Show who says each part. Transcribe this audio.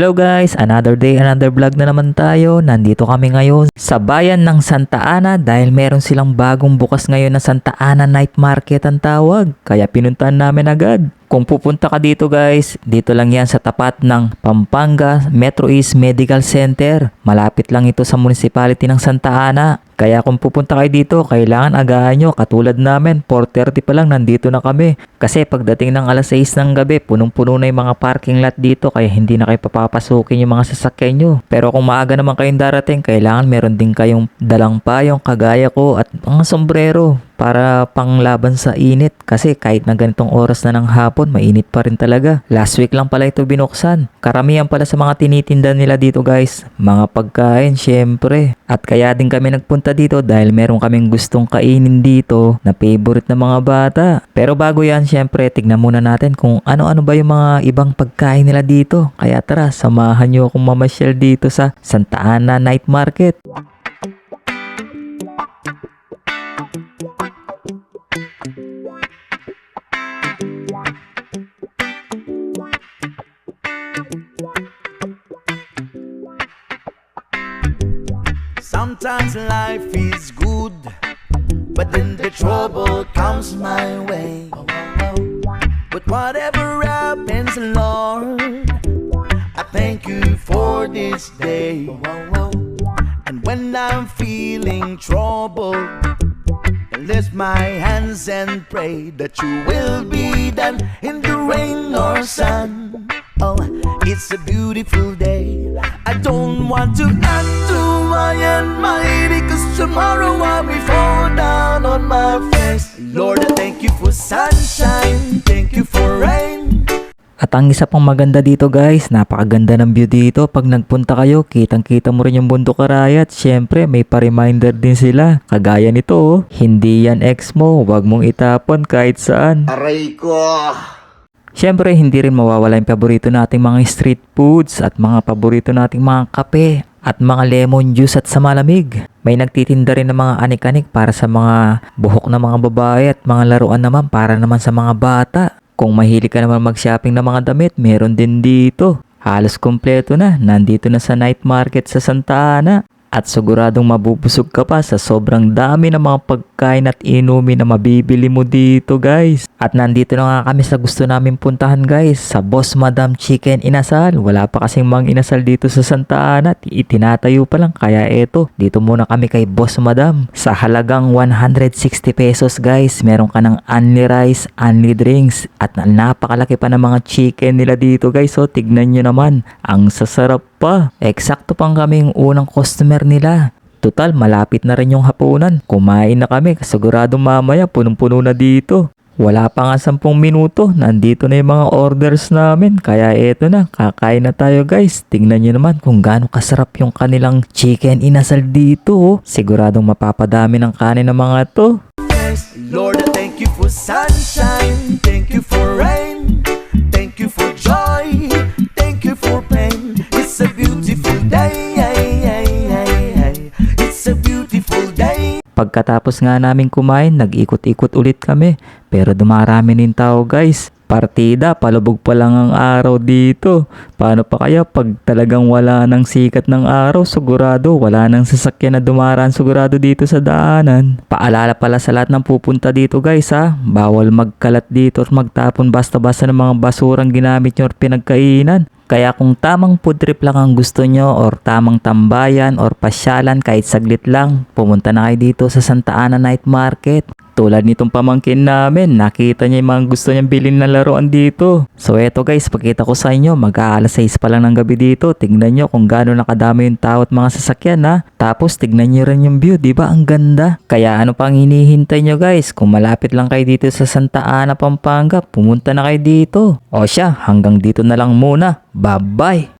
Speaker 1: Hello guys, another day, another vlog na naman tayo. Nandito kami ngayon sa bayan ng Santa Ana dahil meron silang bagong bukas ngayon na Santa Ana Night Market ang tawag. Kaya pinuntahan namin agad. Kung pupunta ka dito guys, dito lang yan sa tapat ng Pampanga Metro East Medical Center. Malapit lang ito sa municipality ng Santa Ana. Kaya kung pupunta kayo dito, kailangan agahan nyo. Katulad namin, 4:30 pa lang nandito na kami. Kasi pagdating ng alas 6 ng gabi, punong-puno na yung mga parking lot dito. Kaya hindi na kayo papapasukin yung mga sasakyan nyo. Pero kung maaga naman kayong darating, kailangan meron din kayong dalang payong kagaya ko at mga sombrero para panglaban sa init. Kasi kahit na ganitong oras na ng hapon, mainit pa rin talaga. Last week lang pala ito binuksan. Karamihan pala sa mga tinitinda nila dito guys, mga pagkain syempre. At kaya din kami nagpunta dito dahil meron kaming gustong kainin dito na favorite ng mga bata. Pero bago yan syempre, tignan muna natin kung ano-ano ba yung mga ibang pagkain nila dito. Kaya tara, samahan nyo akong mamasyal dito sa Santa Ana Night Market.
Speaker 2: Sometimes life is good, but then the trouble comes my way. But whatever happens, Lord, I thank you for this day. And when I'm feeling troubled, I lift my hands and pray that you will be done in the rain or sun. Oh, it's a beautiful day. I don't want to add to my mighty, cause tomorrow I will fall down on my face. Lord, I thank you for sunshine, thank you for rain.
Speaker 1: At ang isa pang maganda dito guys, napakaganda ng view dito. Pag nagpunta kayo, kitang-kita mo rin yung bundok karaya. At syempre, may pa-reminder din sila. Kagaya nito oh, hindi yan ex mo, wag mong itapon kahit saan.
Speaker 2: Aray ko!
Speaker 1: Syempre, hindi rin mawawala yung paborito nating mga street foods at mga paborito nating mga kape at mga lemon juice at sa malamig. May nagtitinda rin ng mga anik-anik para sa mga buhok na mga babae at mga laruan naman para naman sa mga bata. Kung mahilig ka naman mag-shopping ng mga damit, meron din dito. Halos kompleto na, nandito na sa night market sa Santa Ana. At siguradong mabubusog ka pa sa sobrang dami ng mga pagkain at inumin na mabibili mo dito guys. At nandito na nga kami sa gusto namin puntahan guys, sa Boss Madam Chicken Inasal. Wala pa kasing mga inasal dito sa Santa Ana, itinatayo pa lang. Kaya eto, dito muna kami kay Boss Madam. Sa halagang 160 pesos guys, meron ka ng only rice, only drinks. At napakalaki pa ng mga chicken nila dito guys. So tignan nyo naman, ang sasarap pa. Eksakto pang kaming unang customer nila. Total, malapit na rin yung hapunan. Kumain na kami, kasiguradong mamaya punong-puno na dito. Wala pa nga 10 minuto, nandito na yung mga orders namin. Kaya eto na, kakain na tayo guys. Tingnan nyo naman kung gaano kasarap yung kanilang chicken inasal dito oh. Siguradong mapapadami ng kanin ng mga to.
Speaker 2: Yes, Lord, I thank you for sunshine, thank you for rain, thank you for joy, thank you for pain. It's a beautiful day, it's a beautiful day.
Speaker 1: Pagkatapos nga namin kumain, nag-ikot-ikot ulit kami. Pero dumarami rin tao guys. Partida, palubog pa lang ang araw dito. Paano pa kaya pag talagang wala ng sikat ng araw, sigurado wala nang sasakyan na dumaraan sigurado dito sa daanan. Paalala pala sa lahat ng pupunta dito guys ha, bawal magkalat dito at magtapon basta-basta ng mga basurang ginamit nyo or pinagkainan. Kaya kung tamang food trip lang ang gusto nyo or tamang tambayan or pasyalan kahit saglit lang, pumunta na kayo dito sa Santa Ana Night Market. Tulad nitong pamangkin namin, nakita niya yung mga gusto niyang bilhin na laruan dito. So eto guys, pakita ko sa inyo, mag-aalas 6 pa lang ng gabi dito. Tignan nyo kung gaano nakadami yung tao at mga sasakyan ha. Tapos tignan nyo rin yung view, diba? Ang ganda. Kaya ano pang hinihintay nyo guys? Kung malapit lang kayo dito sa Santa Ana, Pampanga, pumunta na kayo dito. O siya, hanggang dito na lang muna. Bye-bye!